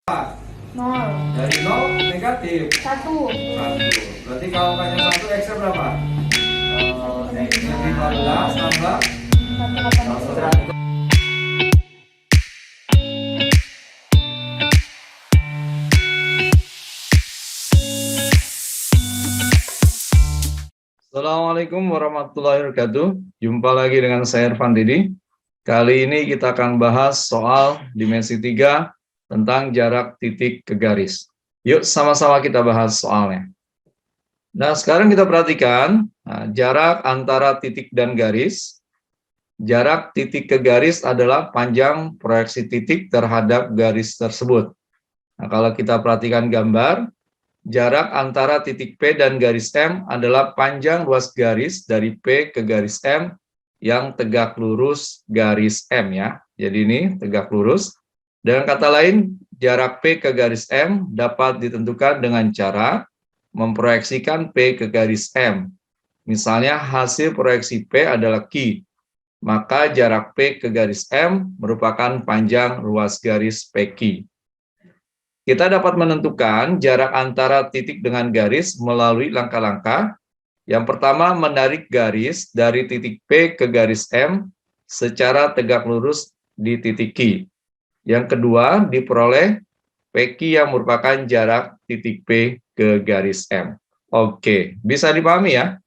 0. Dari 0 negatif 1. 1. Berarti kalau angkanya 1, X-nya berapa? X-nya 15 tambah 1,8. 1. Assalamualaikum warahmatullahi wabarakatuh. Jumpa lagi dengan saya Irfan Didi. Kali ini kita akan bahas soal dimensi 3 tentang jarak titik ke garis. Yuk sama-sama kita bahas soalnya. Nah, sekarang kita perhatikan jarak antara titik dan garis. Jarak titik ke garis adalah panjang proyeksi titik terhadap garis tersebut. Nah, kalau kita perhatikan gambar, jarak antara titik P dan garis M adalah panjang ruas garis dari P ke garis M yang tegak lurus garis M ya. Jadi ini tegak lurus. Dengan kata lain, jarak P ke garis M dapat ditentukan dengan cara memproyeksikan P ke garis M. Misalnya hasil proyeksi P adalah Q, maka jarak P ke garis M merupakan panjang ruas garis PQ. Kita dapat menentukan jarak antara titik dengan garis melalui langkah-langkah. Yang pertama, menarik garis dari titik P ke garis M secara tegak lurus di titik Q. Yang kedua, diperoleh PQ yang merupakan jarak titik P ke garis M. Oke, bisa dipahami ya?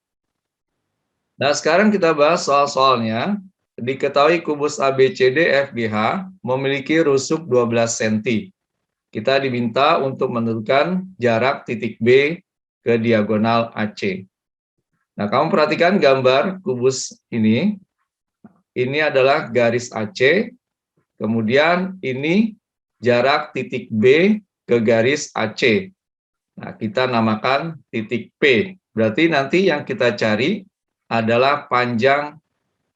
Nah, sekarang kita bahas soal-soalnya. Diketahui kubus ABCD FGH memiliki rusuk 12 cm. Kita diminta untuk menentukan jarak titik B ke diagonal AC. Nah, kamu perhatikan gambar kubus ini. Ini adalah garis AC. Kemudian ini jarak titik B ke garis AC. Nah, kita namakan titik P. Berarti nanti yang kita cari adalah panjang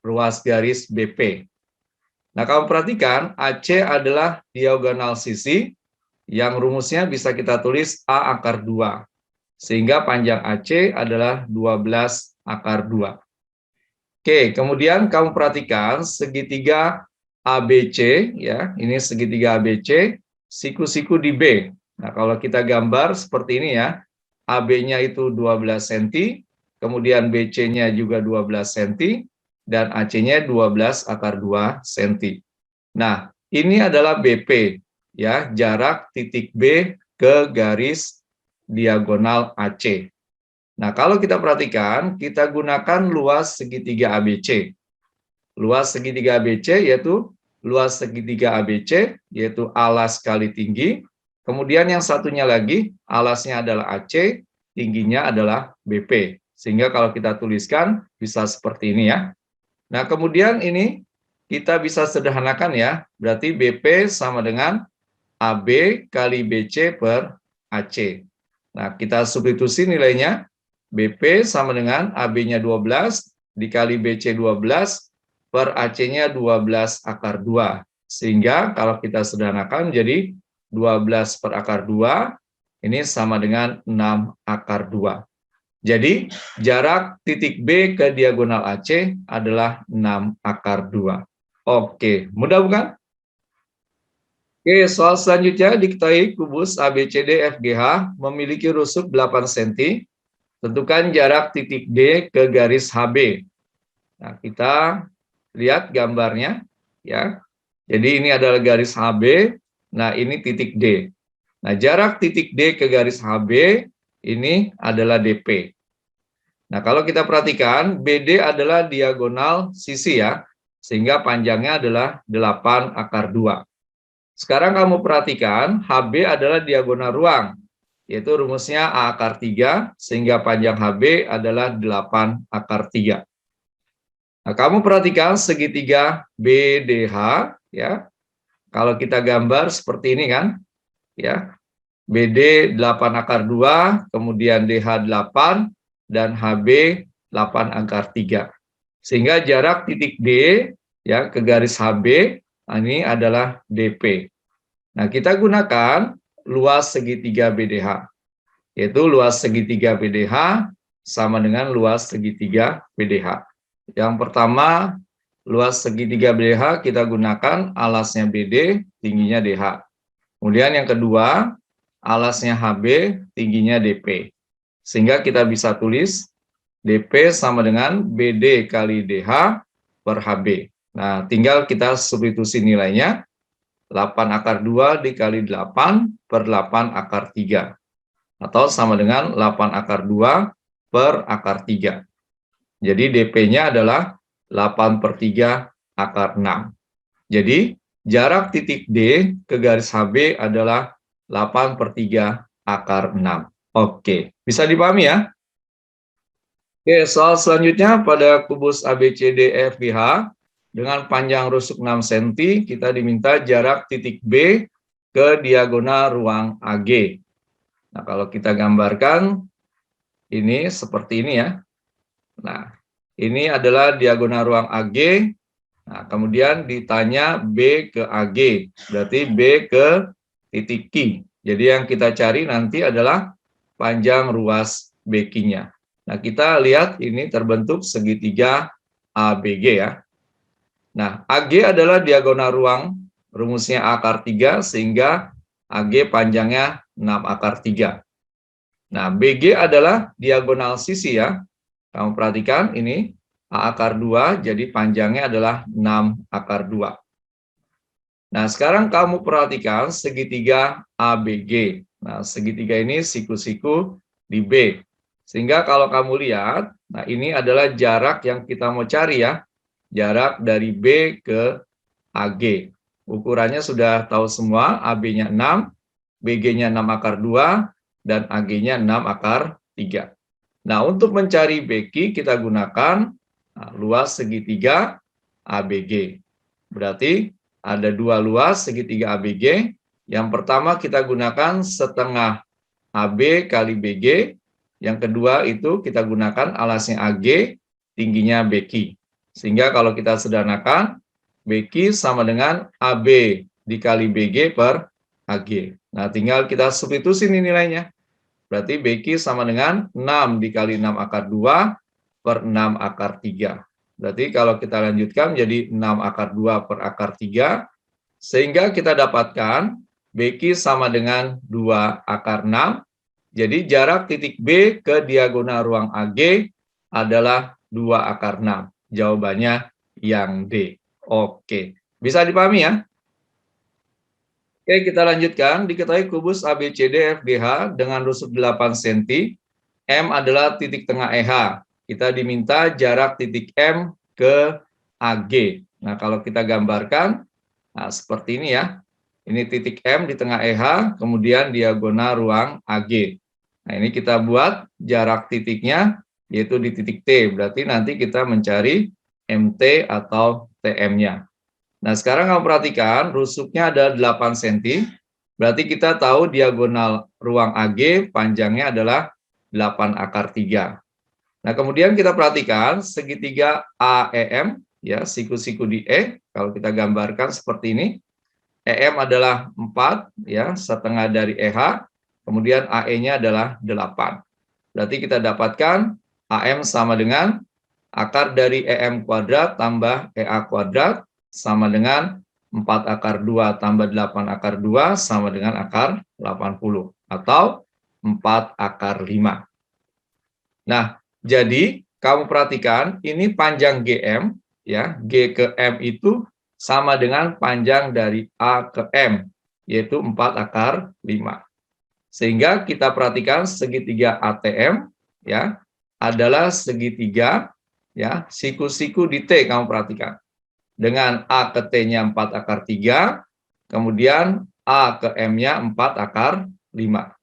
ruas garis BP. Nah, kamu perhatikan AC adalah diagonal sisi yang rumusnya bisa kita tulis A akar 2. Sehingga panjang AC adalah 12 akar 2. Oke, kemudian kamu perhatikan segitiga ABC ya. Ini segitiga ABC, siku-siku di B. Nah, kalau kita gambar seperti ini ya. AB-nya itu 12 cm, kemudian BC-nya juga 12 cm dan AC-nya 12 akar 2 cm. Nah, ini adalah BP ya, jarak titik B ke garis diagonal AC. Nah, kalau kita perhatikan, kita gunakan luas segitiga ABC. Luas segitiga ABC yaitu luas segitiga ABC, yaitu alas kali tinggi. Kemudian yang satunya lagi, alasnya adalah AC, tingginya adalah BP. Sehingga kalau kita tuliskan, bisa seperti ini ya. Nah, kemudian ini kita bisa sederhanakan ya. Berarti BP sama dengan AB kali BC per AC. Nah, kita substitusi nilainya. BP sama dengan AB-nya 12 dikali BC 12 per AC-nya 12 akar 2. Sehingga kalau kita sederhanakan jadi 12 per akar 2 ini sama dengan 6 akar 2. Jadi jarak titik B ke diagonal AC adalah 6 akar 2. Oke, mudah bukan? Oke, soal selanjutnya diketahui kubus ABCD FGH memiliki rusuk 8 cm. Tentukan jarak titik D ke garis HB. Nah, kita lihat gambarnya ya. Jadi ini adalah garis HB. Nah, ini titik D. Nah, jarak titik D ke garis HB ini adalah DP. Nah, kalau kita perhatikan BD adalah diagonal sisi ya. Sehingga panjangnya adalah 8 akar 2. Sekarang kamu perhatikan HB adalah diagonal ruang. Yaitu rumusnya A akar 3 sehingga panjang HB adalah 8 akar 3. Nah, kamu perhatikan segitiga BDH ya. Kalau kita gambar seperti ini kan, ya. BD 8 akar 2, kemudian DH 8 dan HB 8 akar 3. Sehingga jarak titik D ya ke garis HB ini adalah DP. Nah, kita gunakan luas segitiga BDH. Yaitu luas segitiga BDH sama dengan luas segitiga BDH. Yang pertama, luas segitiga BDH kita gunakan alasnya BD, tingginya DH. Kemudian yang kedua, alasnya HB, tingginya DP. Sehingga kita bisa tulis DP sama dengan BD kali DH per HB. Nah, tinggal kita substitusi nilainya. 8 akar 2 dikali 8 per 8 akar 3. Atau sama dengan 8 akar 2 per akar 3. Jadi DP-nya adalah 8 per 3 akar 6. Jadi jarak titik D ke garis HB adalah 8 per 3 akar 6. Oke, bisa dipahami ya? Oke, soal selanjutnya pada kubus ABCDEFGH dengan panjang rusuk 6 cm, kita diminta jarak titik B ke diagonal ruang AG. Nah, kalau kita gambarkan, ini seperti ini ya. Nah, ini adalah diagonal ruang AG. Nah, kemudian ditanya B ke AG, berarti B ke titik Q. Jadi yang kita cari nanti adalah panjang ruas BQ-nya. Nah, kita lihat ini terbentuk segitiga ABG ya. Nah, AG adalah diagonal ruang, rumusnya akar 3, sehingga AG panjangnya 6 akar 3. Nah, BG adalah diagonal sisi ya. Kamu perhatikan ini, A akar 2, jadi panjangnya adalah 6 akar 2. Nah, sekarang kamu perhatikan segitiga ABG. Nah, segitiga ini siku-siku di B. Sehingga kalau kamu lihat, nah ini adalah jarak yang kita mau cari ya. Jarak dari B ke AG. Ukurannya sudah tahu semua, AB-nya 6, BG-nya 6 akar 2, dan AG-nya 6 akar 3. Nah, untuk mencari BQ kita gunakan luas segitiga ABG. Berarti ada dua luas segitiga ABG. Yang pertama kita gunakan setengah AB kali BG. Yang kedua itu kita gunakan alasnya AG, tingginya BQ. Sehingga kalau kita sederhanakan, BQ sama dengan AB dikali BG per AG. Nah, tinggal kita substitusi nilainya. Berarti BQ sama dengan 6 dikali 6 akar 2 per 6 akar 3. Berarti kalau kita lanjutkan menjadi 6 akar 2 per akar 3, sehingga kita dapatkan BQ sama dengan 2 akar 6. Jadi jarak titik B ke diagonal ruang AG adalah 2 akar 6. Jawabannya yang D. Oke, bisa dipahami ya? Oke, kita lanjutkan. Diketahui kubus ABCDEFGH dengan rusuk 8 cm, M adalah titik tengah EH. Kita diminta jarak titik M ke AG. Nah, kalau kita gambarkan, nah seperti ini ya. Ini titik M di tengah EH, kemudian diagonal ruang AG. Nah, ini kita buat jarak titiknya, yaitu di titik T. Berarti nanti kita mencari MT atau TM-nya. Nah, sekarang kamu perhatikan, rusuknya ada 8 cm, berarti kita tahu diagonal ruang AG panjangnya adalah 8 akar 3. Nah, kemudian kita perhatikan segitiga AEM, ya, siku-siku di E, kalau kita gambarkan seperti ini, EM adalah 4, ya, setengah dari EH, kemudian AE-nya adalah 8. Berarti kita dapatkan AM sama dengan akar dari EM kuadrat tambah EA kuadrat, sama dengan 4 akar 2 tambah 8 akar 2 sama dengan akar 80 atau 4 akar 5. Nah, jadi kamu perhatikan ini panjang GM ya, G ke M itu sama dengan panjang dari A ke M yaitu 4 akar 5. Sehingga kita perhatikan segitiga ATM ya adalah segitiga ya siku-siku di T, kamu perhatikan. Dengan A ke T-nya 4 akar 3, kemudian A ke M-nya 4 akar 5.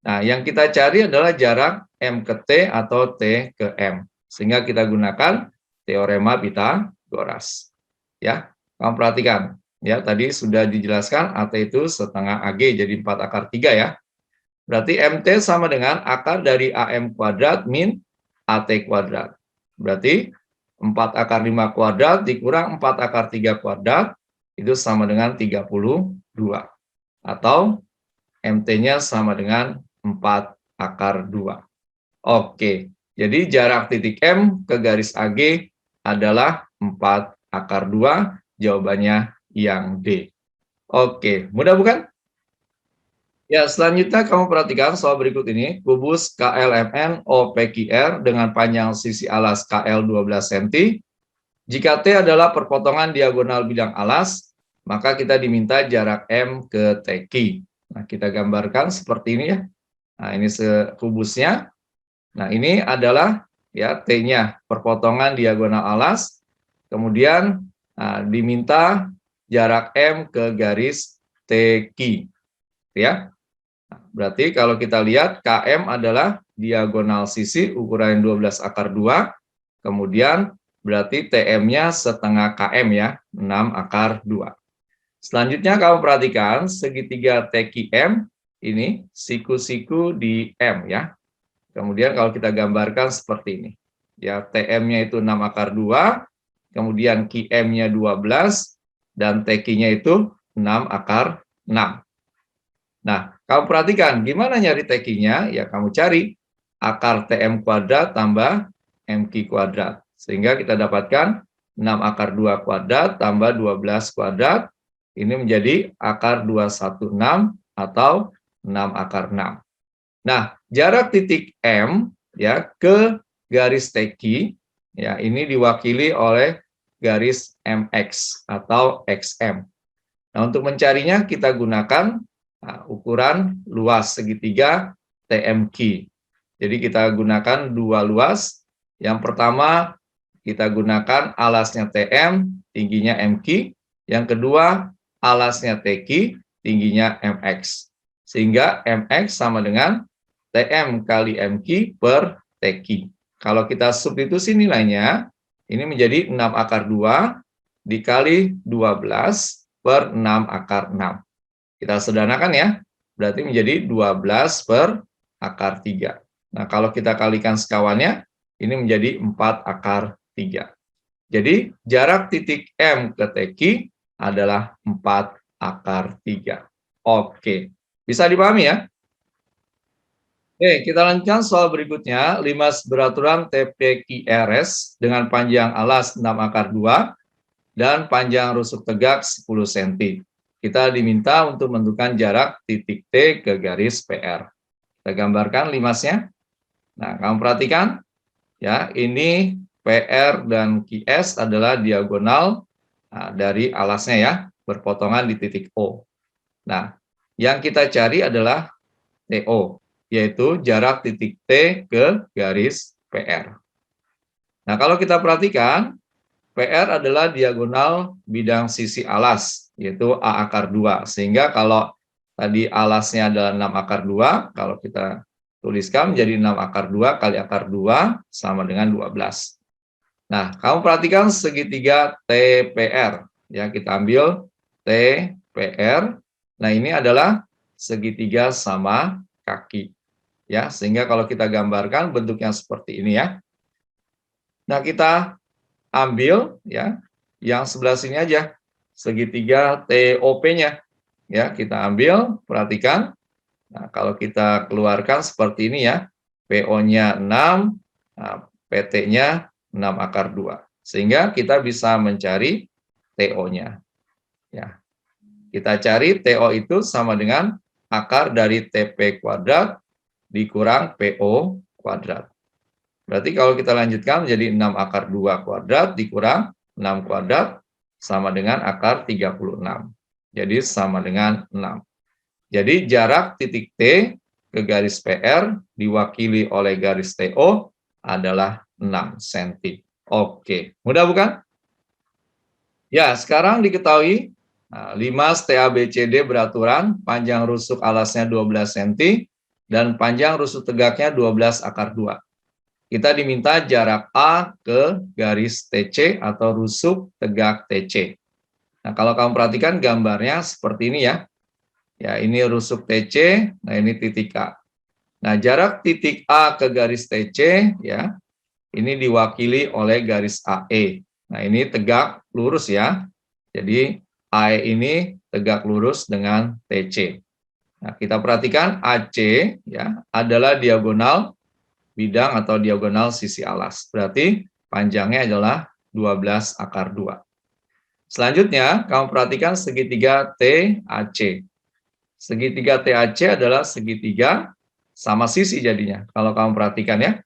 Nah, yang kita cari adalah jarak M ke T atau T ke M. Sehingga kita gunakan teorema Pythagoras. Ya, kamu perhatikan. Ya, tadi sudah dijelaskan AT itu setengah AG, jadi 4 akar 3 ya. Berarti MT sama dengan akar dari AM kuadrat min AT kuadrat. Berarti 4 akar 5 kuadrat dikurang 4 akar 3 kuadrat, itu sama dengan 32. Atau MT-nya sama dengan 4 akar 2. Oke, jadi jarak titik M ke garis AG adalah 4 akar 2, jawabannya yang D. Oke, mudah bukan? Ya, selanjutnya kamu perhatikan soal berikut ini. Kubus KLMN OPQR dengan panjang sisi alas KL 12 cm. Jika T adalah perpotongan diagonal bidang alas, maka kita diminta jarak M ke TQ. Nah, kita gambarkan seperti ini ya. Nah, ini kubusnya. Nah, ini adalah ya T-nya, perpotongan diagonal alas. Kemudian diminta jarak M ke garis TQ. Ya. Berarti kalau kita lihat KM adalah diagonal sisi ukuran 12 akar 2, kemudian berarti TM-nya setengah KM ya, 6 akar 2. Selanjutnya kamu perhatikan segitiga TQM ini siku-siku di M ya. Kemudian kalau kita gambarkan seperti ini. Ya, TM-nya itu 6 akar 2, kemudian QM-nya 12 dan TQ-nya itu 6 akar 6. Nah, kamu perhatikan gimana nyari TQ-nya? Ya, kamu cari akar TM kuadrat tambah MQ kuadrat. Sehingga kita dapatkan 6 akar 2 kuadrat tambah 12 kuadrat. Ini menjadi akar 216 atau 6 akar 6. Nah, jarak titik M ya ke garis TQ ya ini diwakili oleh garis MX atau XM. Nah, untuk mencarinya kita gunakan ukuran luas segitiga TMQ. Jadi kita gunakan dua luas. Yang pertama kita gunakan alasnya TM, tingginya MQ. Yang kedua alasnya TQ, tingginya MX. Sehingga MX sama dengan TM kali MQ per TQ. Kalau kita substitusi nilainya, ini menjadi 6 akar 2 dikali 12 per 6 akar 6. Kita sederhanakan ya, berarti menjadi 12 per akar 3. Nah, kalau kita kalikan sekawannya, ini menjadi 4 akar 3. Jadi, jarak titik M ke TQ adalah 4 akar 3. Oke, bisa dipahami ya? Oke, kita lanjutkan soal berikutnya. Limas beraturan TPQRS dengan panjang alas 6 akar 2 dan panjang rusuk tegak 10 cm. Kita diminta untuk menentukan jarak titik T ke garis PR. Kita gambarkan limasnya. Nah, kamu perhatikan, ya ini PR dan QS adalah diagonal dari alasnya ya, berpotongan di titik O. Nah, yang kita cari adalah TO, yaitu jarak titik T ke garis PR. Nah, kalau kita perhatikan, PR adalah diagonal bidang sisi alas, yaitu A akar 2. Sehingga kalau tadi alasnya adalah 6 akar 2, kalau kita tuliskan menjadi 6 akar 2 kali akar 2 sama dengan 12. Nah, kamu perhatikan segitiga TPR. Ya, kita ambil TPR. Nah, ini adalah segitiga sama kaki. Ya, sehingga kalau kita gambarkan bentuknya seperti ini ya. Nah, kita ambil ya yang sebelah sini aja segitiga TOP-nya ya, kita ambil, perhatikan. Nah, kalau kita keluarkan seperti ini ya, PO-nya 6, nah, PT-nya 6 akar 2. Sehingga kita bisa mencari TO-nya. Ya. Kita cari TO itu sama dengan akar dari TP kuadrat dikurang PO kuadrat. Berarti kalau kita lanjutkan menjadi 6 akar 2 kuadrat dikurang 6 kuadrat sama dengan akar 36. Jadi sama dengan 6. Jadi jarak titik T ke garis PR diwakili oleh garis TO adalah 6 cm. Oke, mudah bukan? Ya, sekarang diketahui limas TABCD beraturan panjang rusuk alasnya 12 cm dan panjang rusuk tegaknya 12 akar 2. Kita diminta jarak A ke garis TC atau rusuk tegak TC. Nah, kalau kamu perhatikan gambarnya seperti ini ya. Ya, ini rusuk TC, nah ini titik A. Nah, jarak titik A ke garis TC ya, ini diwakili oleh garis AE. Nah, ini tegak lurus ya. Jadi, AE ini tegak lurus dengan TC. Nah, kita perhatikan AC ya adalah diagonal bidang atau diagonal sisi alas. Berarti panjangnya adalah 12 akar 2. Selanjutnya, kamu perhatikan segitiga TAC. Segitiga TAC adalah segitiga sama sisi jadinya. Kalau kamu perhatikan ya.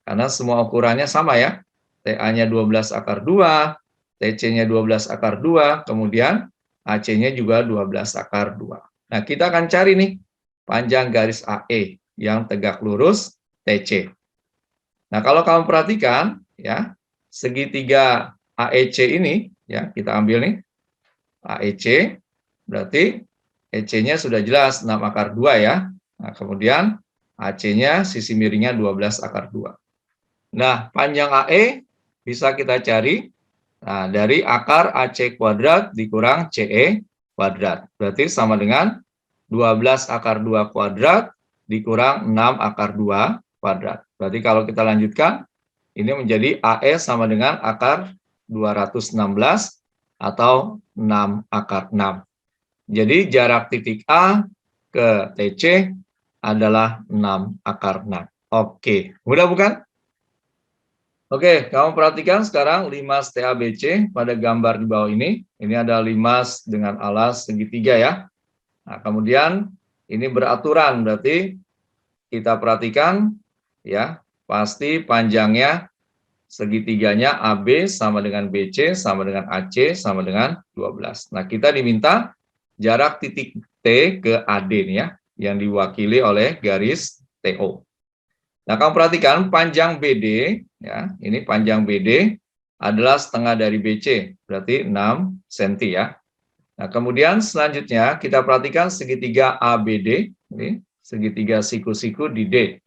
Karena semua ukurannya sama ya. TA-nya 12 akar 2, TC-nya 12 akar 2, kemudian AC-nya juga 12 akar 2. Nah, kita akan cari nih panjang garis AE yang tegak lurus TC. Nah, kalau kamu perhatikan ya, segitiga AEC ini ya, kita ambil nih AEC, berarti EC-nya sudah jelas 6 akar 2 ya. Nah, kemudian AC-nya sisi miringnya 12 akar 2. Nah, panjang AE bisa kita cari dari akar AC kuadrat dikurang CE kuadrat. Berarti sama dengan 12 akar 2 kuadrat dikurang 6 akar 2 kuadrat. Berarti kalau kita lanjutkan, ini menjadi AE sama dengan akar 216 atau 6 akar 6. Jadi jarak titik A ke TC adalah 6 akar 6. Oke, mudah bukan? Oke, kamu perhatikan sekarang limas TABC pada gambar di bawah ini. Ini ada limas dengan alas segitiga ya. Nah, kemudian ini beraturan, berarti kita perhatikan ya, pasti panjangnya segitiganya AB sama dengan BC sama dengan AC sama dengan 12. Nah, kita diminta jarak titik T ke AD nih ya, yang diwakili oleh garis TO. Nah, kamu perhatikan panjang BD, ya, ini panjang BD adalah setengah dari BC, berarti 6 cm ya. Nah, kemudian selanjutnya kita perhatikan segitiga ABD, ini segitiga siku-siku di D.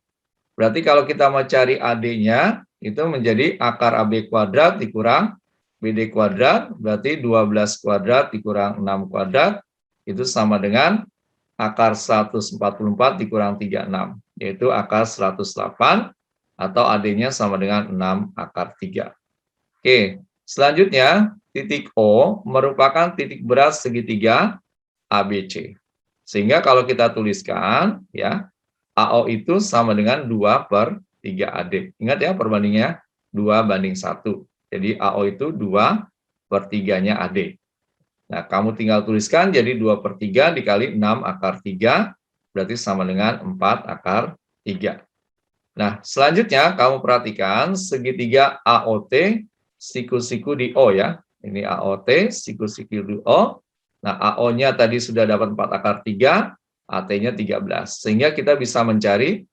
Berarti kalau kita mau cari AD-nya, itu menjadi akar AB kuadrat dikurang BD kuadrat, berarti 12 kuadrat dikurang 6 kuadrat, itu sama dengan akar 144 dikurang 36, yaitu akar 108, atau AD-nya sama dengan 6 akar 3. Oke, selanjutnya titik O merupakan titik berat segitiga ABC. Sehingga kalau kita tuliskan, ya, AO itu sama dengan 2/3 AD. Ingat ya perbandingannya 2:1. Jadi AO itu 2/3-nya AD. Nah, kamu tinggal tuliskan jadi 2/3 dikali 6 akar 3, berarti sama dengan 4 akar 3. Nah, selanjutnya kamu perhatikan segitiga AOT, siku-siku di O ya. Ini AOT, siku-siku di O. Nah, AO-nya tadi sudah dapat 4 akar 3, AT-nya 13. Sehingga kita bisa mencari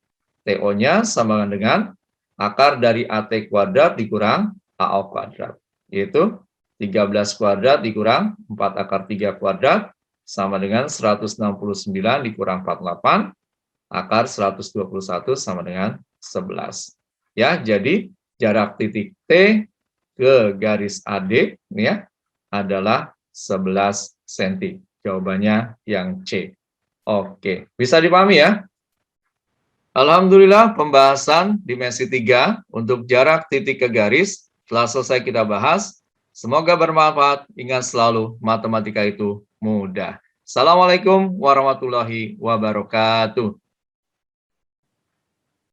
TO-nya sama dengan akar dari AT kuadrat dikurang AO kuadrat, yaitu 13 kuadrat dikurang 4 akar 3 kuadrat sama dengan 169 dikurang 48, akar 121 sama dengan 11. Ya, jadi jarak titik T ke garis AD ini ya adalah 11 cm. Jawabannya yang C. Oke, bisa dipahami ya? Alhamdulillah pembahasan dimensi 3 untuk jarak titik ke garis telah selesai kita bahas. Semoga bermanfaat. Ingat selalu, matematika itu mudah. Assalamualaikum warahmatullahi wabarakatuh.